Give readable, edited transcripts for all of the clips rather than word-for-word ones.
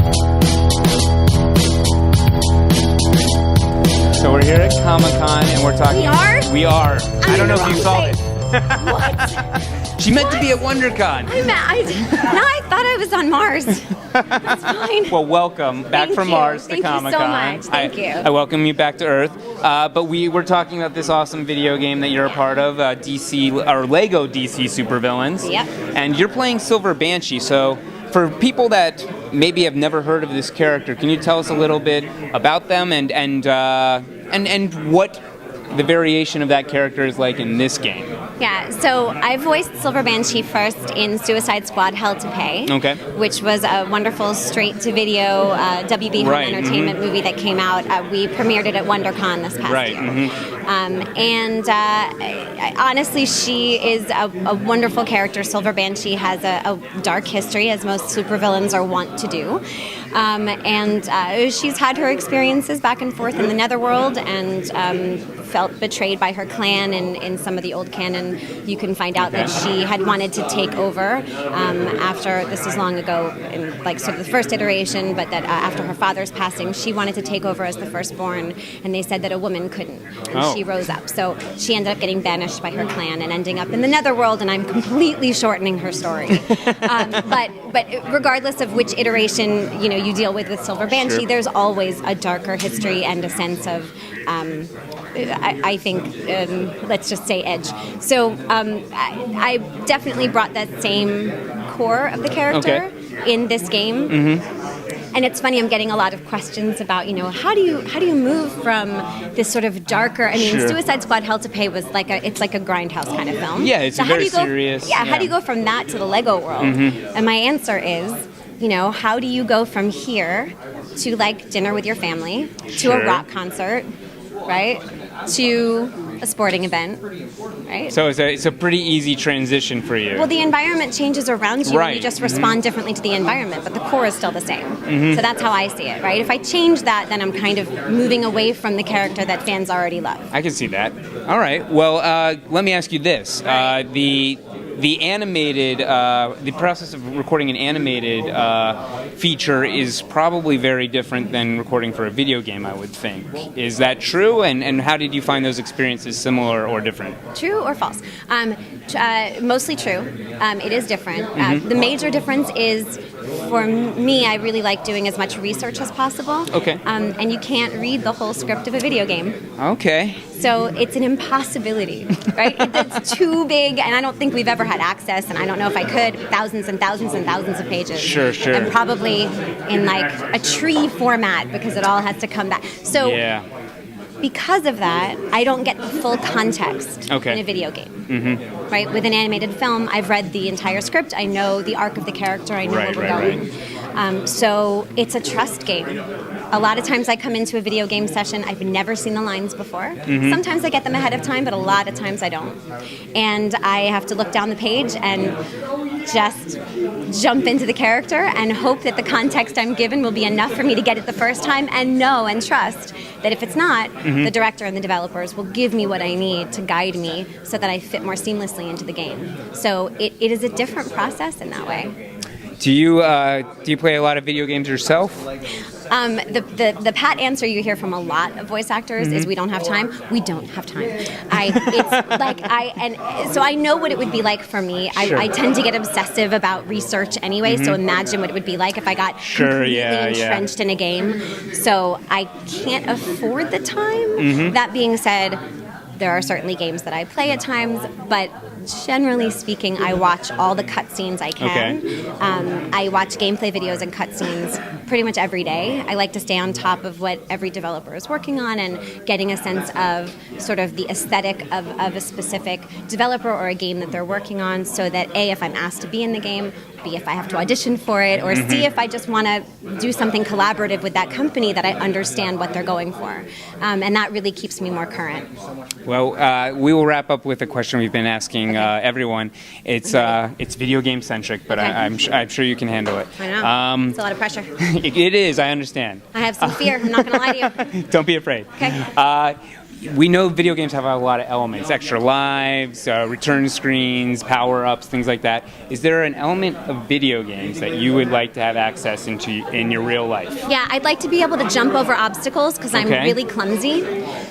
So we're here at Comic-Con and we're talking... We are? We are. I don't know if you saw place. it. What? She meant to be at WonderCon. I thought I was on Mars. That's fine. Well, welcome back from Mars to Comic-Con. Thank you so much. Thank you. I welcome you back to Earth. But we were talking about this awesome video game that you're a part of, DC, or Lego DC Supervillains. Yep. And you're playing Silver Banshee. So for people that maybe have never heard of this character, can you tell us a little bit about them and what the variation of that character is like in this game? Yeah, so I voiced Silver Banshee first in Suicide Squad Hell to Pay, Okay. which was a wonderful straight-to-video WB Home Right, Entertainment movie that came out. We premiered it at WonderCon this past year. Honestly, she is a wonderful character. Silver Banshee has a dark history, as most supervillains are wont to do. She's had her experiences back and forth in the Netherworld and felt betrayed by her clan in some of the old canon. You can find out that she had wanted to take over after, this is long ago, in like sort of the first iteration, but that after her father's passing, she wanted to take over as the firstborn, and they said that a woman couldn't, and she rose up. So she ended up getting banished by her clan and ending up in the Netherworld, and I'm completely shortening her story. But regardless of which iteration you deal with Silver Banshee, Sure. there's always a darker history and a sense of I think, let's just say edge. So I definitely brought that same core of the character in this game. And it's funny, I'm getting a lot of questions about, how do you move from this sort of darker, Sure. Suicide Squad Hell to Pay was it's like a grindhouse kind of film. Yeah, it's very serious. Yeah, how do you go from that to the Lego world? And my answer is, how do you go from here to like dinner with your family, to a rock concert, right? To a sporting event, right? So it's a pretty easy transition for you. Well, the environment changes around you, Right. and you just respond differently to the environment, but the core is still the same. So that's how I see it, right? If I change that, then I'm kind of moving away from the character that fans already love. I can see that. All right. Well, let me ask you this: the animated, the process of recording an animated feature is probably very different than recording for a video game, I would think. Is that true? And how did you find those experiences similar or different? True or false? Mostly true. It is different. The major difference is, for me, I really like doing as much research as possible. Okay. And you can't read the whole script of a video game. Okay. So it's an impossibility, right? It's too big, and I don't think we've ever had access, and I don't know if I could, thousands and thousands and thousands of pages. Sure. And probably in like a tree format, because it all has to come back. So because of that, I don't get the full context in a video game. Right? With an animated film, I've read the entire script. I know the arc of the character. I know where we're going. So it's a trust game. A lot of times I come into a video game session, I've never seen the lines before. Sometimes I get them ahead of time, but a lot of times I don't. And I have to look down the page and just jump into the character and hope that the context I'm given will be enough for me to get it the first time, and know and trust that if it's not, the director and the developers will give me what I need to guide me so that I fit more seamlessly into the game. So it is a different process in that way. Do you play a lot of video games yourself? The pat answer you hear from a lot of voice actors is we don't have time. We don't have time. So I know what it would be like for me. Sure. I tend to get obsessive about research anyway, so imagine what it would be like if I got completely entrenched in a game. So I can't afford the time. That being said, there are certainly games that I play at times, but generally speaking, I watch all the cutscenes I can. I watch gameplay videos and cutscenes pretty much every day. I like to stay on top of what every developer is working on and getting a sense of sort of the aesthetic of a specific developer or a game that they're working on, so that A, if I'm asked to be in the game, B, if I have to audition for it, or C, if I just want to do something collaborative with that company, that I understand what they're going for. And that really keeps me more current. Well, we will wrap up with a question we've been asking everyone. It's video game centric, but I'm sure you can handle it. I know. It's a lot of pressure. It is, I understand. I have some fear. I'm not going to lie to you. Don't be afraid. Okay. we know video games have a lot of elements, extra lives, return screens, power-ups, things like that. Is there an element of video games that you would like to have access into in your real life? Yeah, I'd like to be able to jump over obstacles because I'm really clumsy.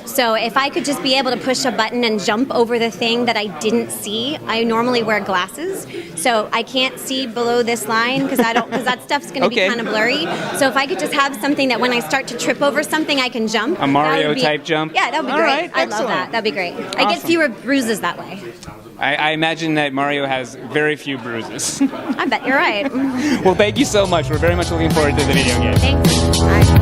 So if I could just be able to push a button and jump over the thing that I didn't see. I normally wear glasses, so I can't see below this line because that stuff's going to be kind of blurry. So if I could just have something that when I start to trip over something, I can jump. A Mario type jump? Yeah, that would be great. Right, I'd love that. That'd be great. Awesome. I get fewer bruises that way. I imagine that Mario has very few bruises. I bet you're right. Well, thank you so much. We're very much looking forward to the video game. Thanks. All right.